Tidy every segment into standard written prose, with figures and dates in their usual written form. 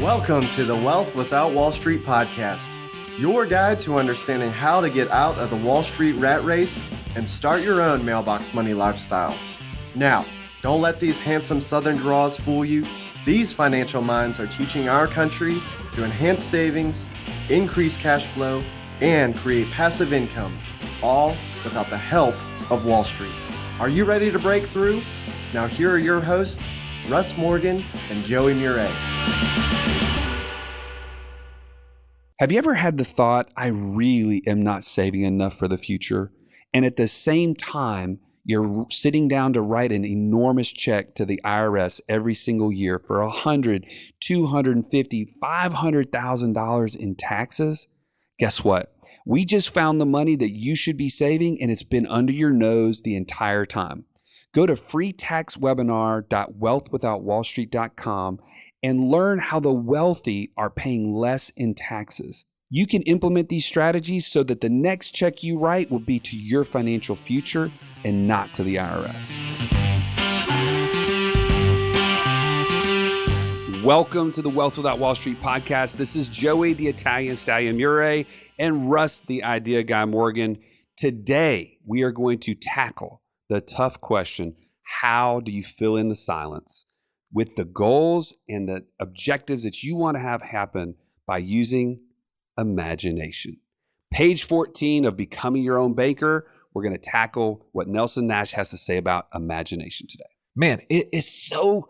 Welcome to the Wealth Without Wall Street podcast, your guide to understanding how to get out of the Wall Street rat race and start your own mailbox money lifestyle. Now, don't let these handsome Southern draws fool you. These financial minds are teaching our country to enhance savings, increase cash flow, and create passive income, all without the help of Wall Street. Are you ready to break through? Now here are your hosts, Russ Morgan and Joey Mure. Have you ever had the thought, I really am not saving enough for the future? And at the same time, you're sitting down to write an enormous check to the IRS every single year for $100,000, $250,000, $500,000 in taxes? Guess what? We just found the money that you should be saving, and it's been under your nose the entire time. Go to freetaxwebinar.wealthwithoutwallstreet.com and learn how the wealthy are paying less in taxes. You can implement these strategies so that the next check you write will be to your financial future and not to the IRS. Welcome to the Wealth Without Wall Street podcast. This is Joey, the Italian Stallion Mure, and Russ, the Idea Guy Morgan. Today, we are going to tackle the tough question, how do you fill in the silence with the goals and the objectives that you want to have happen by using imagination? Page 14 of Becoming Your Own Banker, we're going to tackle what Nelson Nash has to say about imagination today. Man, it is so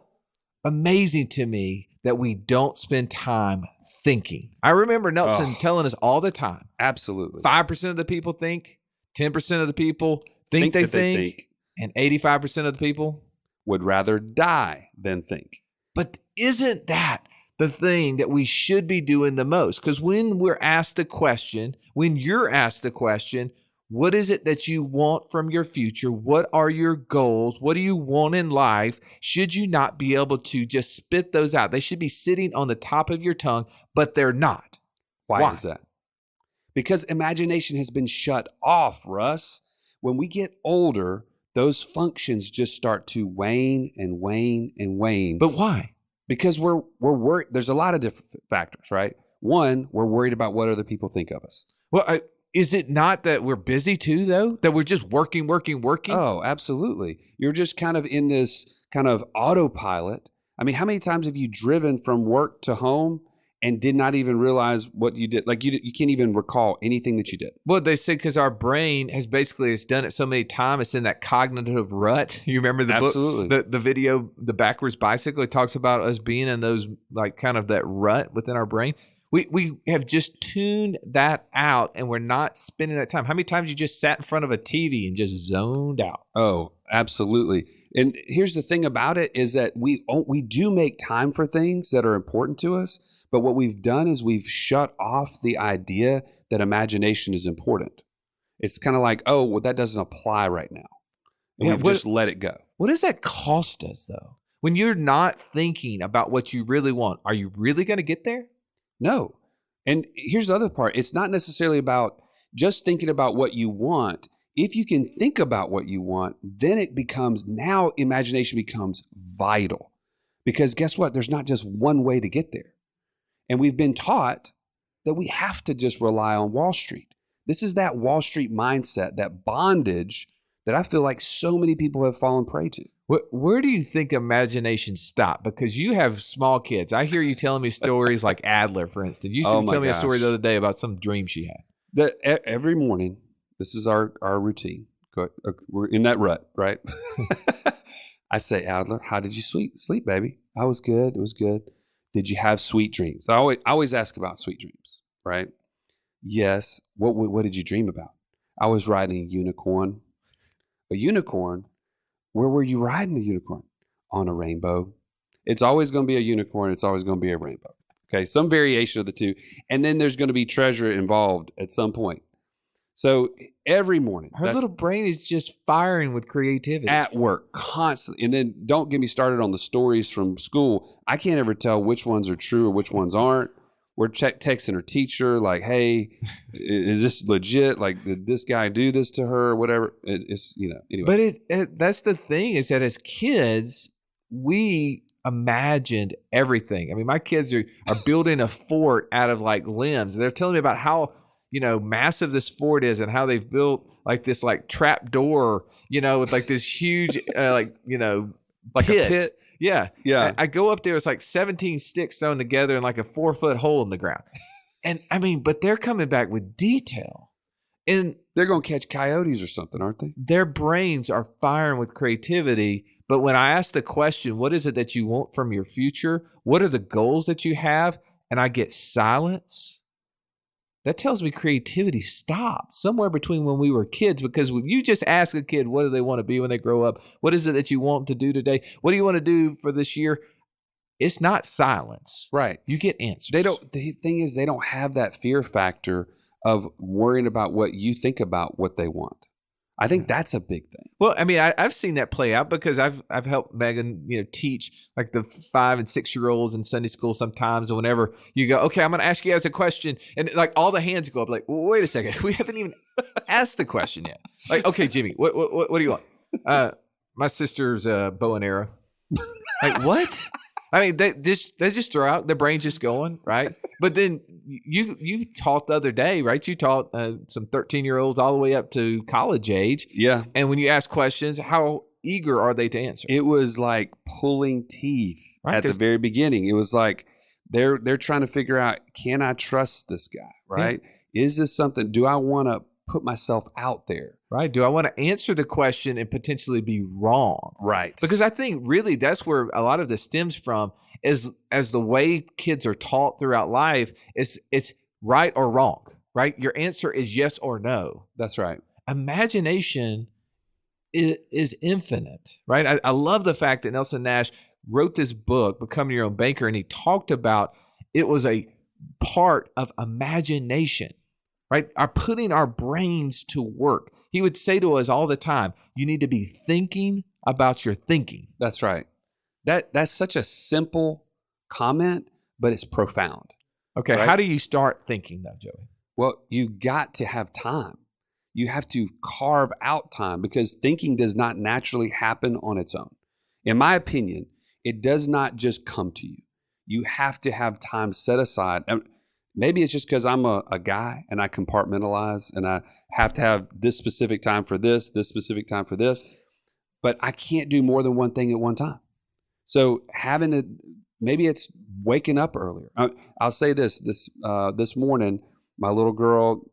amazing to me that we don't spend time thinking. I remember Nelson telling us all the time. Absolutely. 5% of the people think, 10% of the people think they think, and 85% of the people would rather die than think. But isn't that the thing that we should be doing the most? Because when we're asked the question, when you're asked the question, what is it that you want from your future? What are your goals? What do you want in life? Should you not be able to just spit those out? They should be sitting on the top of your tongue, but they're not. Why is that? Because imagination has been shut off, Russ. When we get older, those functions just start to wane and wane and wane. But why? Because we're worried. There's a lot of different factors, right? One, we're worried about what other people think of us. Well, is it not that we're busy too, though? That we're just working? Oh, absolutely. You're just kind of in this kind of autopilot. I mean, how many times have you driven from work to home and did not even realize what you did? Like you can't even recall anything that you did. Well, they say because our brain has done it so many times, it's in that cognitive rut. You remember the Absolutely. book, the video, The Backwards Bicycle? It talks about us being in those, like, kind of that rut within our brain. We have just tuned that out, and we're not spending that time. How many times you just sat in front of a TV and just zoned out? Oh, absolutely. And here's the thing about it is that we do make time for things that are important to us, but what we've done is we've shut off the idea that imagination is important. It's kind of like, oh, well, that doesn't apply right now. And we've just let it go. What does that cost us, though? When you're not thinking about what you really want, are you really going to get there? No. And here's the other part. It's not necessarily about just thinking about what you want. If you can think about what you want, then now imagination becomes vital. Because guess what? There's not just one way to get there. And we've been taught that we have to just rely on Wall Street. This is that Wall Street mindset, that bondage that I feel like so many people have fallen prey to. Where do you think imagination stopped? Because you have small kids. I hear you telling me stories like Adler, for instance. You used to tell me a story the other day about some dream she had. Every morning, this is our routine. We're in that rut, right? I say, Adler, how did you sleep, baby? I was good. It was good. Did you have sweet dreams? I always ask about sweet dreams, right? Yes. What did you dream about? I was riding a unicorn. A unicorn? Where were you riding a unicorn? On a rainbow. It's always going to be a unicorn. It's always going to be a rainbow. Okay, some variation of the two. And then there's going to be treasure involved at some point. So every morning. Her little brain is just firing with creativity. At work, constantly. And then don't get me started on the stories from school. I can't ever tell which ones are true or which ones aren't. We're texting her teacher like, hey, is this legit? Like, did this guy do this to her or whatever? It's, anyway. But that's the thing is that as kids, we imagined everything. I mean, my kids are building a fort out of like limbs. They're telling me about how, massive this fort is and how they've built like this like trap door, with like this huge, like Like pit. a pit. Yeah. Yeah. I go up there, it's like 17 sticks thrown together in like a 4-foot hole in the ground. And I mean, but they're coming back with detail. And They're going to catch coyotes or something, aren't they? their brains are firing with creativity. But when I ask the question, what is it that you want from your future? What are the goals that you have? And I get silence. That tells me creativity stopped somewhere between when we were kids, because when you just ask a kid, what do they want to be when they grow up? What is it that you want to do today? What do you want to do for this year? It's not silence. Right. You get answers. The thing is, they don't have that fear factor of worrying about what you think about what they want. I think that's a big thing. Well, I mean, I've seen that play out because I've helped Megan, teach like the 5 and 6 year olds in Sunday school sometimes. And whenever you go, okay, I'm going to ask you guys a question, and like all the hands go up, like, well, wait a second, we haven't even asked the question yet. Like, okay, Jimmy, what do you want? My sister's bow and arrow. Like, what? I mean, they just throw out, their brain's just going, right? But then you taught the other day, right? You taught some 13-year-olds all the way up to college age. Yeah. And when you ask questions, how eager are they to answer? It was like pulling teeth at the very beginning. It was like they're trying to figure out, can I trust this guy, right? Yeah. Is this something, do I want to put myself out there? Right. Do I want to answer the question and potentially be wrong? Right. Because I think really that's where a lot of this stems from, is as the way kids are taught throughout life, it's right or wrong, right? Your answer is yes or no. That's right. Imagination is infinite, right? I love the fact that Nelson Nash wrote this book, Becoming Your Own Banker, and he talked about it was a part of imagination, right? Are putting our brains to work. He would say to us all the time, you need to be thinking about your thinking. That's right. That's such a simple comment, but it's profound. Okay, right? How do you start thinking though, Joey? Well, you got to have time. You have to carve out time, because thinking does not naturally happen on its own. In my opinion, it does not just come to you. You have to have time set aside. Maybe it's just because I'm a guy and I compartmentalize and I have to have this specific time for this specific time for this, but I can't do more than one thing at one time. So maybe it's waking up earlier. I'll say this morning, my little girl,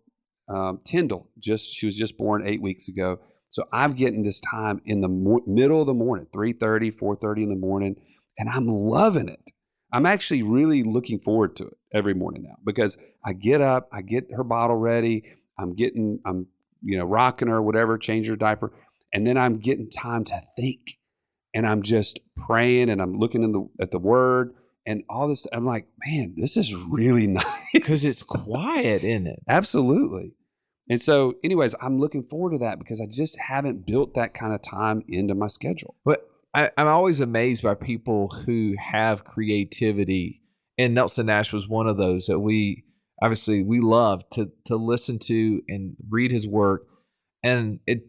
Tyndall, she was just born 8 weeks ago. So I'm getting this time in the middle of the morning, 3:30, 4:30 in the morning, and I'm loving it. I'm actually really looking forward to it every morning now, because I get up, I get her bottle ready, I'm rocking her, whatever, change her diaper, and then I'm getting time to think, and I'm just praying, and I'm looking at the Word and all this. I'm like, man, this is really nice because it's quiet, isn't it? Absolutely. And so, anyways, I'm looking forward to that because I just haven't built that kind of time into my schedule. But I'm always amazed by people who have creativity, and Nelson Nash was one of those that we love to listen to and read his work. And it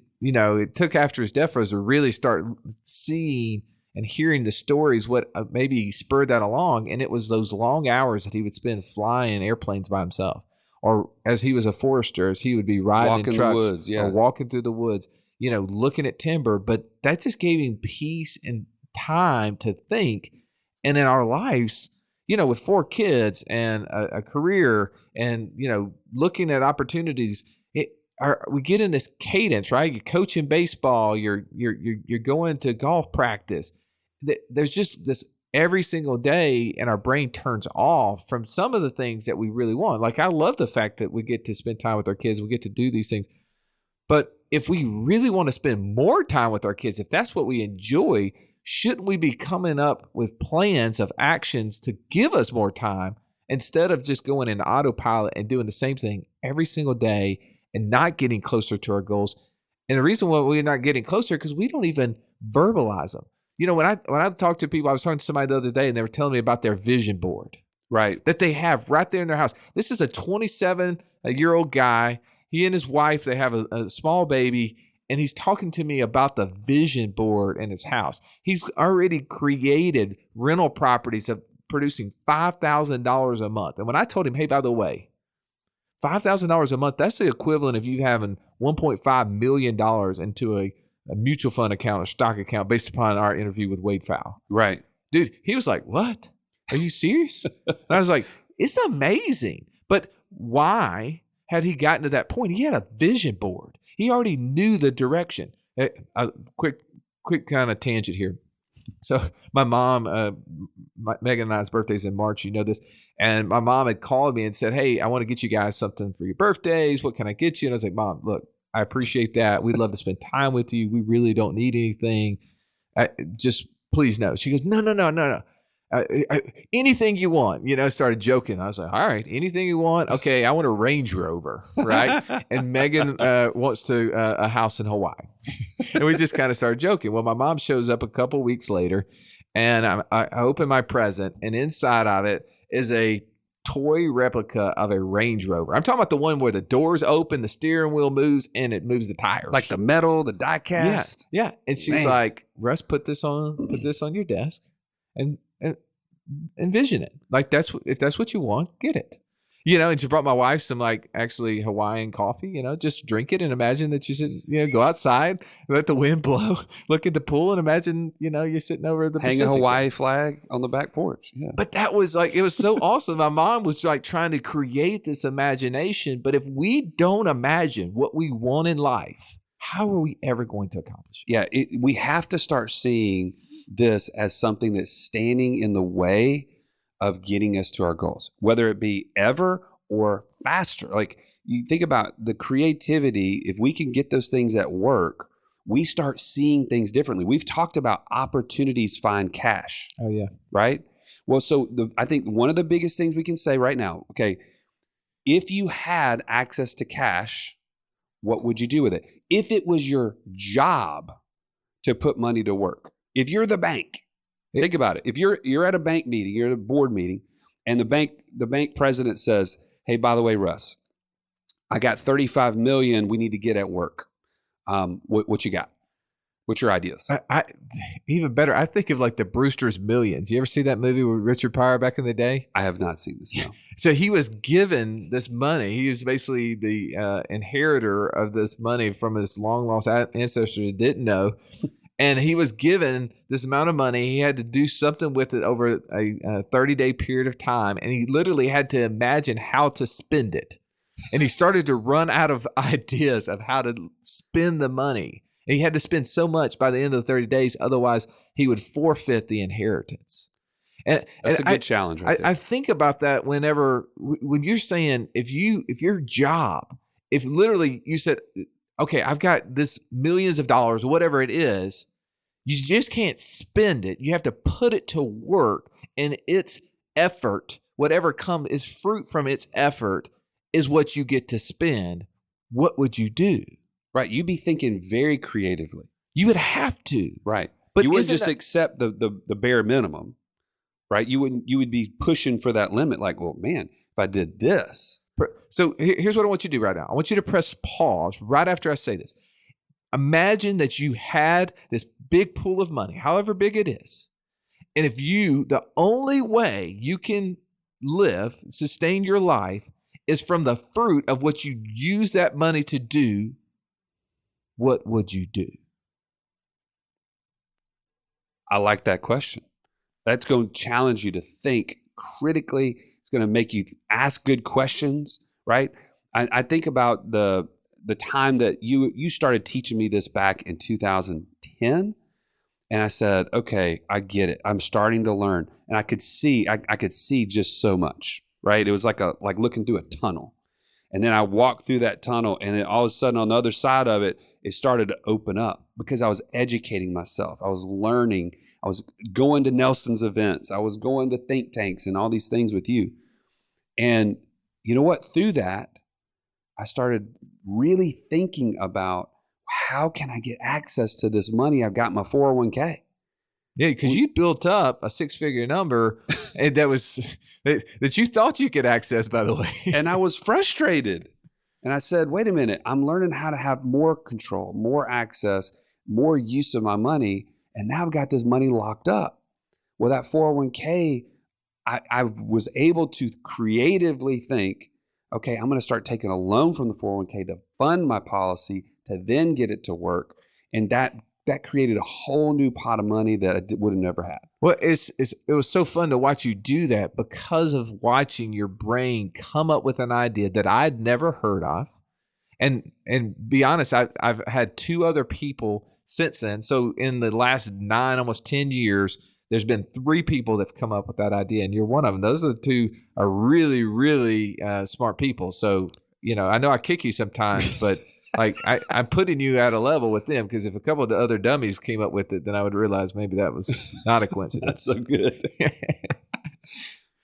took after his death for us to really start seeing and hearing the stories, what maybe spurred that along. And it was those long hours that he would spend flying airplanes by himself, or as he was a forester, as he would be riding in trucks, the woods, or walking through the woods, looking at timber. But that just gave him peace and time to think. And in our lives, with 4 kids and a career and, looking at opportunities, we get in this cadence, right? You're coaching baseball, you're going to golf practice. There's just this every single day, and our brain turns off from some of the things that we really want. Like, I love the fact that we get to spend time with our kids. We get to do these things. But if we really want to spend more time with our kids, if that's what we enjoy, shouldn't we be coming up with plans of actions to give us more time, instead of just going in autopilot and doing the same thing every single day and not getting closer to our goals? And the reason why we're not getting closer, because we don't even verbalize them. When I talk to people, I was talking to somebody the other day, and they were telling me about their vision board, right, that they have right there in their house. This is a 27-year-old guy. He and his wife, they have a small baby, and he's talking to me about the vision board in his house. He's already created rental properties of producing $5,000 a month. And when I told him, hey, by the way, $5,000 a month, that's the equivalent of you having $1.5 million into a mutual fund account, a stock account, based upon our interview with Wade Fowle. Right. Dude, he was like, what? Are you serious? And I was like, it's amazing. But why had he gotten to that point? He had a vision board. He already knew the direction. Quick kind of tangent here. So my mom, Megan and I's birthday's in March, you know this. And my mom had called me and said, hey, I want to get you guys something for your birthdays. What can I get you? And I was like, Mom, look, I appreciate that. We'd love to spend time with you. We really don't need anything. Just please no. She goes, no. Anything you want, started joking. I was like, all right, anything you want. Okay. I want a Range Rover. Right. And Megan wants a house in Hawaii. And we just kind of started joking. Well, my mom shows up a couple weeks later, and I open my present, and inside of it is a toy replica of a Range Rover. I'm talking about the one where the doors open, the steering wheel moves, and it moves the tires. Like the metal, the die cast. Yeah. And she's like, Russ, put this on your desk and envision it. Like if that's what you want, get it. And she brought my wife some actually Hawaiian coffee, just drink it and imagine that you should, go outside, let the wind blow, look at the pool and imagine, you're sitting over the Hang Pacific. a Hawaii flag on the back porch. Yeah. But that was it was so awesome. My mom was trying to create this imagination. But if we don't imagine what we want in life, how are we ever going to accomplish it? Yeah. We have to start seeing this as something that's standing in the way of getting us to our goals, whether it be ever or faster. Like, you think about the creativity. If we can get those things at work, we start seeing things differently. We've talked about opportunities find cash. Oh yeah. Right. Well, so I think one of the biggest things we can say right now, okay, if you had access to cash, what would you do with it? If it was your job to put money to work, if you're the bank, think about it. If you're at a bank meeting, you're at a board meeting, and the bank president says, hey, by the way, Russ, I got $35 million we need to get at work. What you got? What's your ideas? I even better, I think of the Brewster's Millions. You ever see that movie with Richard Pryor back in the day? I have not seen this, no. So he was given this money. He was basically the inheritor of this money from his long lost ancestor who didn't know. And he was given this amount of money. He had to do something with it over a 30-day period of time. And he literally had to imagine how to spend it. And he started to run out of ideas of how to spend the money. And he had to spend so much by the end of the 30 days. Otherwise, he would forfeit the inheritance. That's a good challenge right there. I think about that when you're saying, if your job, if literally you said, okay, I've got this millions of dollars, whatever it is, you just can't spend it. You have to put it to work, and its effort, whatever is fruit from its effort, is what you get to spend. What would you do? Right. You'd be thinking very creatively. You would have to. Right. But you wouldn't just accept the bare minimum. Right. You would be pushing for that limit. Like, well, man, if I did this. So here's what I want you to do right now. I want you to press pause right after I say this. Imagine that you had this big pool of money, however big it is. And if the only way you can sustain your life is from the fruit of what you use that money to do, what would you do? I like that question. That's going to challenge you to think critically. It's going to make you ask good questions, right? I think about the time that you started teaching me this back in 2010, and I said, okay, I get it. I'm starting to learn, and I could see just so much, right? It was like looking through a tunnel, and then I walked through that tunnel, and then all of a sudden on the other side of it, it started to open up because I was educating myself. I was learning. I was going to Nelson's events. I was going to think tanks and all these things with you. And you know what? Through that, I started really thinking about how can I get access to this money I've got in my 401k? Yeah, because you built up a 6-figure number that you thought you could access, by the way. And I was frustrated. And I said, wait a minute, I'm learning how to have more control, more access, more use of my money. And now I've got this money locked up. Well, that 401k, I was able to creatively think, okay, I'm going to start taking a loan from the 401k to fund my policy to then get it to work. And that created a whole new pot of money that I would have never had. Well, it was so fun to watch you do that because of watching your brain come up with an idea that I'd never heard of. And be honest, I've had 2 other people since then. So in the last 9, almost 10 years, there's been 3 people that have come up with that idea, and you're one of them. Those are the 2 are really, really smart people. So, I know I kick you sometimes, but like I'm putting you at a level with them, because if a couple of the other dummies came up with it, then I would realize maybe that was not a coincidence. That's so good.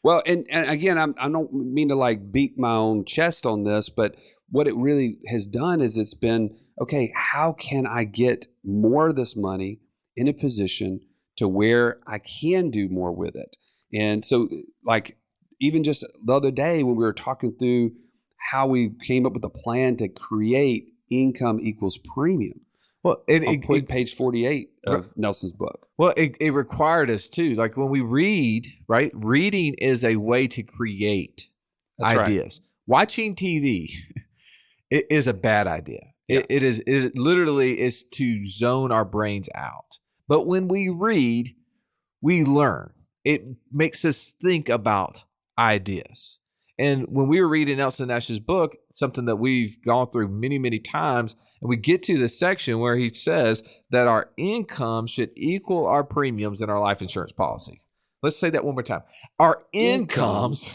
Well, and again, I don't mean to like beat my own chest on this, but what it really has done is it's been, okay, how can I get more of this money in a position to where I can do more with it? And so like even just the other day when we were talking through how we came up with a plan to create income equals premium. Well, I'll put page 48 of Nelson's book. Well, it required us too. Like when we read, right? Reading is a way to create ideas. Right. Watching TV it is a bad idea. Yeah. It literally is to zone our brains out. But when we read, we learn. It makes us think about ideas. And when we were reading Nelson Nash's book, something that we've gone through many, many times, and we get to the section where he says that our income should equal our premiums in our life insurance policy. Let's say that one more time. Our incomes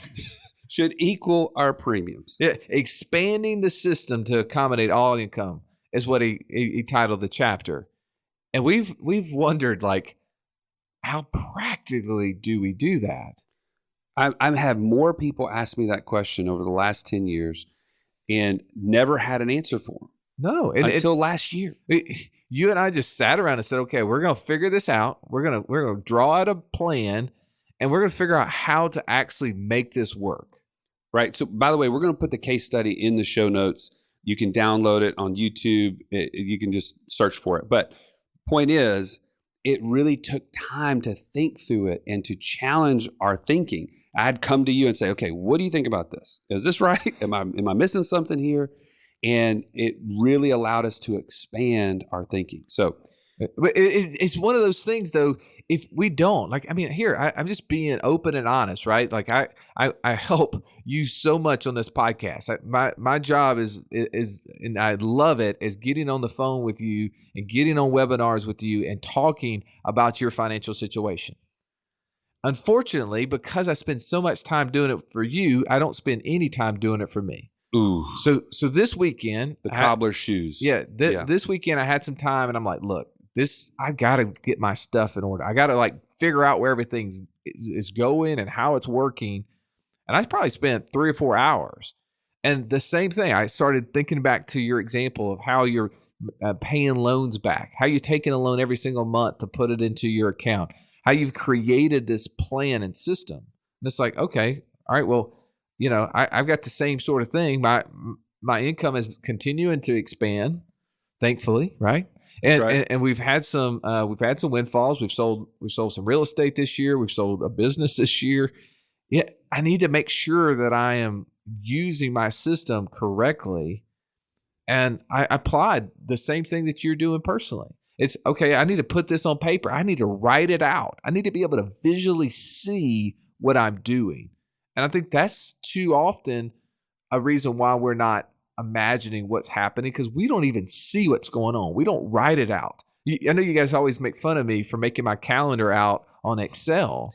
should equal our premiums. Yeah, expanding the system to accommodate all income is what he titled the chapter. And we've wondered, like, how practically do we do that? I've had more people ask me that question over the last 10 years and never had an answer for them. No. Until last year. You and I just sat around and said, okay, we're going to figure this out. We're going to draw out a plan, and we're going to figure out how to actually make this work. Right. So, by the way, we're going to put the case study in the show notes. You can download it on YouTube. You can just search for it. But point is, it really took time to think through it and to challenge our thinking. I'd come to you and say, okay, what do you think about this? Is this right? Am I missing something here? And it really allowed us to expand our thinking. So it's one of those things, though, if we don't, like, I mean, here, I'm just being open and honest, right? Like I help you so much on this podcast. My job is, and I love it, is getting on the phone with you and getting on webinars with you and talking about your financial situation. Unfortunately, because I spend so much time doing it for you, I don't spend any time doing it for me. Ooh. So this weekend, the cobbler's shoes. Yeah, this weekend I had some time, and I'm like, look, I got to get my stuff in order. I got to like figure out where everything is going and how it's working. And I probably spent 3 or 4 hours. And the same thing, I started thinking back to your example of how you're paying loans back, how you're taking a loan every single month to put it into your account, how you've created this plan and system. And it's like, okay, all right, well, I've got the same sort of thing. My income is continuing to expand, thankfully, right? And we've had some windfalls. We've sold some real estate this year. We've sold a business this year. Yeah, I need to make sure that I am using my system correctly. And I applied the same thing that you're doing personally. It's okay. I need to put this on paper. I need to write it out. I need to be able to visually see what I'm doing. And I think that's too often a reason why we're not imagining what's happening, because we don't even see what's going on. We don't write it out. I know you guys always make fun of me for making my calendar out on Excel,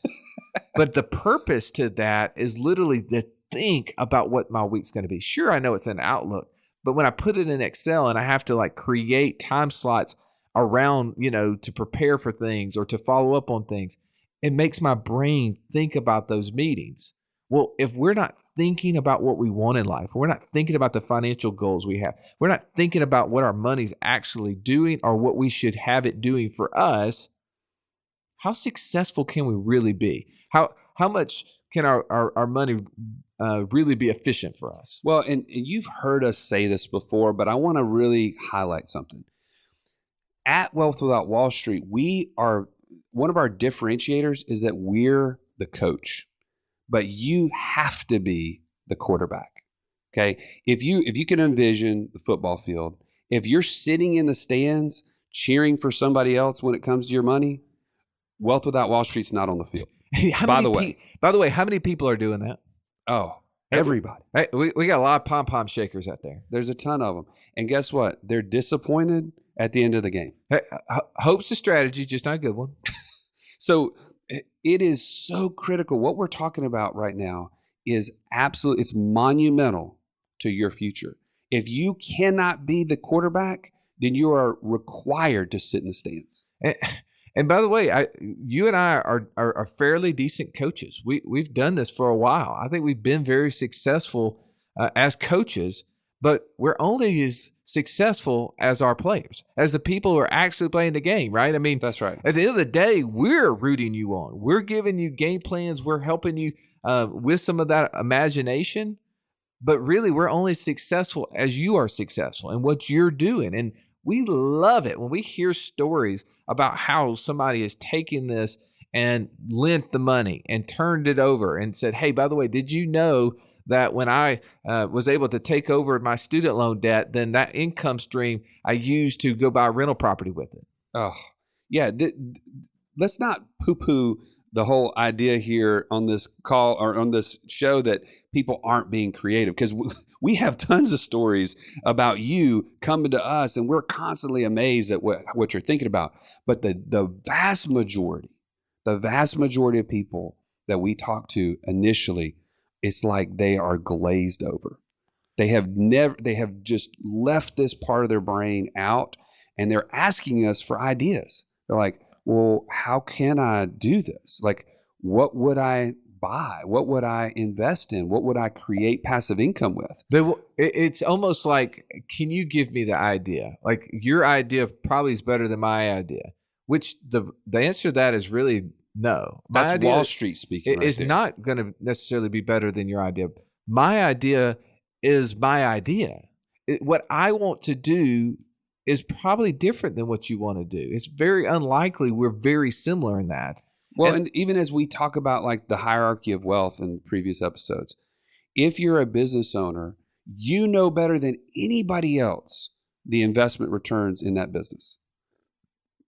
but the purpose to that is literally to think about what my week's going to be. Sure, I know it's an Outlook, but when I put it in Excel and I have to like create time slots around, to prepare for things or to follow up on things, it makes my brain think about those meetings. Well, if we're not thinking about what we want in life, we're not thinking about the financial goals we have, we're not thinking about what our money's actually doing or what we should have it doing for us, how successful can we really be? How much can our money really be efficient for us? Well, and you've heard us say this before, but I want to really highlight something. At Wealth Without Wall Street, one of our differentiators is that we're the coach, but you have to be the quarterback. Okay. If you can envision the football field, if you're sitting in the stands cheering for somebody else when it comes to your money, Wealth Without Wall Street's not on the field. By the way, how many people are doing that? Oh, everybody. Hey, we got a lot of pom-pom shakers out there. There's a ton of them. And guess what? They're disappointed at the end of the game. Hey, hope's a strategy, just not a good one. So it is so critical. What we're talking about right now is absolutely, it's monumental to your future. If you cannot be the quarterback, then you are required to sit in the stands. And by the way, you and I are fairly decent coaches. We've done this for a while. I think we've been very successful as coaches, but we're only as successful as our players, as the people who are actually playing the game, right? I mean, that's right. At the end of the day, we're rooting you on. We're giving you game plans. We're helping you with some of that imagination. But really, we're only successful as you are successful in what you're doing. And we love it when we hear stories about how somebody has taken this and lent the money and turned it over and said, hey, by the way, did you know that when I was able to take over my student loan debt, then that income stream I used to go buy a rental property with it? Oh, yeah. Let's not poo-poo the whole idea here on this call or on this show that people aren't being creative, because we have tons of stories about you coming to us and we're constantly amazed at what you're thinking about. But the vast majority of people that we talk to initially, it's like they are glazed over. They have just left this part of their brain out, and they're asking us for ideas. They're like, well, how can I do this? Like, what would I buy? What would I invest in? What would I create passive income with? It's almost like, can you give me the idea? Like, your idea probably is better than my idea, which the answer to that is really no. That's Wall Street speaking. It's not going to necessarily be better than your idea. My idea is my idea. What I want to do is probably different than what you want to do. It's very unlikely we're very similar in that. Well, and even as we talk about like the hierarchy of wealth in previous episodes, if you're a business owner, you know better than anybody else the investment returns in that business.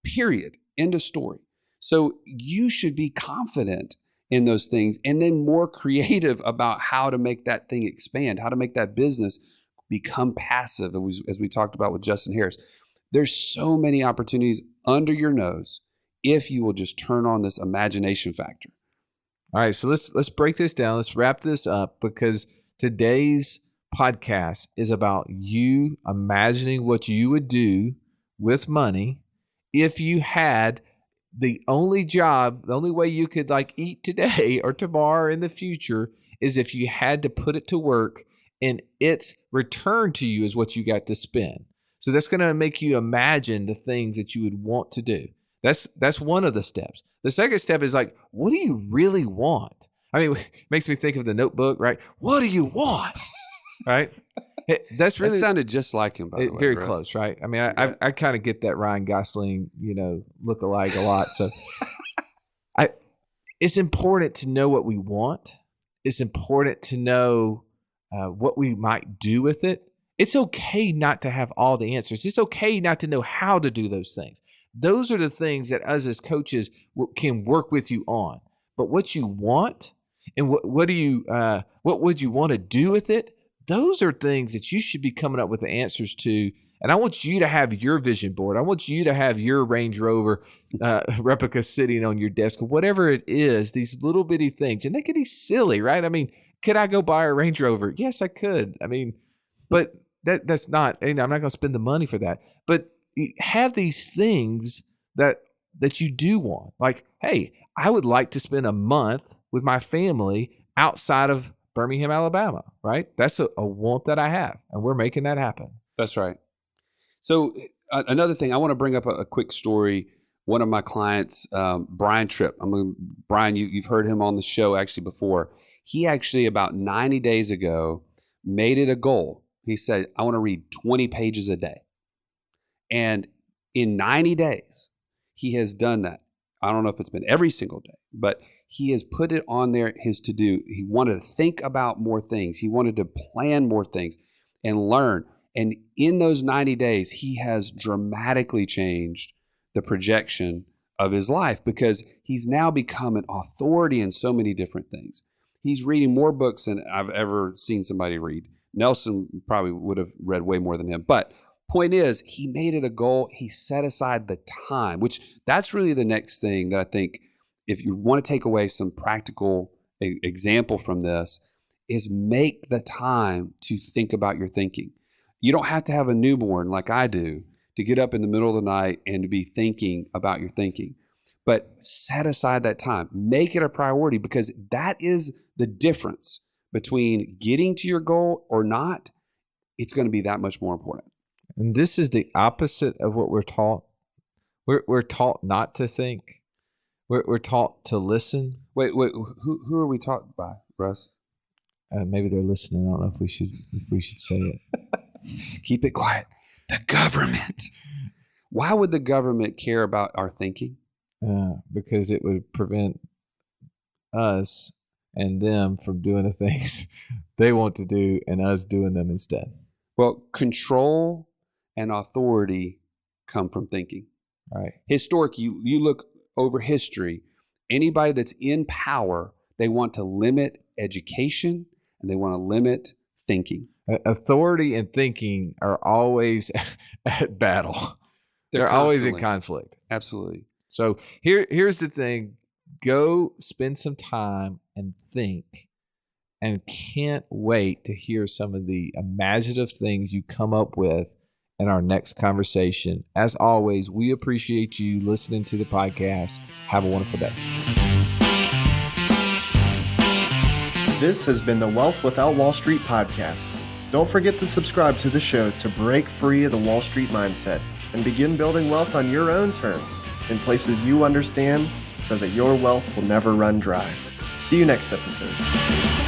Period. End of story. So you should be confident in those things and then more creative about how to make that thing expand, how to make that business become passive, as we talked about with Justin Harris. There's so many opportunities under your nose if you will just turn on this imagination factor. All right, so let's break this down. Let's wrap this up, because today's podcast is about you imagining what you would do with money if you had the only job, the only way you could like eat today or tomorrow or in the future is if you had to put it to work and its return to you is what you got to spend. So that's going to make you imagine the things that you would want to do. That's one of the steps. The second step is like, what do you really want? I mean, it makes me think of The Notebook, right? What do you want? Right? That's really, that sounded just like him, by the way. Very Russ. close, right? I mean, I kind of get that Ryan Gosling, look-alike a lot. So it's important to know what we want. It's important to know what we might do with it. It's okay not to have all the answers. It's okay not to know how to do those things. Those are the things that us as coaches can work with you on. But what you want and what would you want to do with it? Those are things that you should be coming up with the answers to. And I want you to have your vision board. I want you to have your Range Rover replica sitting on your desk, or whatever it is, these little bitty things. And they can be silly, right? I mean, could I go buy a Range Rover? Yes, I could. I mean, but that's not, I'm not going to spend the money for that. But have these things that you do want. Like, hey, I would like to spend a month with my family outside of Birmingham, Alabama, right? That's a want that I have, and we're making that happen. That's right. So another thing, I want to bring up a quick story One of my clients, Brian Tripp. Brian, you've heard him on the show actually before. He actually about 90 days ago made it a goal. He said, I want to read 20 pages a day. And in 90 days, he has done that. I don't know if it's been every single day, but he has put it on there, his to-do. He wanted to think about more things. He wanted to plan more things and learn. And in those 90 days, he has dramatically changed the projection of his life because he's now become an authority in so many different things. He's reading more books than I've ever seen somebody read. Nelson probably would have read way more than him. But point is, he made it a goal. He set aside the time, which that's really the next thing that I think if you want to take away some practical example from this is make the time to think about your thinking. You don't have to have a newborn like I do to get up in the middle of the night and to be thinking about your thinking. But set aside that time. Make it a priority because that is the difference between getting to your goal or not. It's going to be that much more important. And this is the opposite of what we're taught. We're taught not to think. We're taught to listen. Wait, who are we taught by, Russ? Maybe they're listening. I don't know if we should say it. Keep it quiet. The government. Why would the government care about our thinking? Because it would prevent us and them from doing the things they want to do and us doing them instead. Well, control and authority come from thinking. Right. Historic, you look over history, anybody that's in power, they want to limit education and they want to limit thinking. Authority and thinking are always at battle. They're always in conflict. Absolutely. So here's the thing. Go spend some time and think, and can't wait to hear some of the imaginative things you come up with in our next conversation. As always, we appreciate you listening to the podcast. Have a wonderful day. This has been the Wealth Without Wall Street podcast. Don't forget to subscribe to the show to break free of the Wall Street mindset and begin building wealth on your own terms in places you understand so that your wealth will never run dry. See you next episode.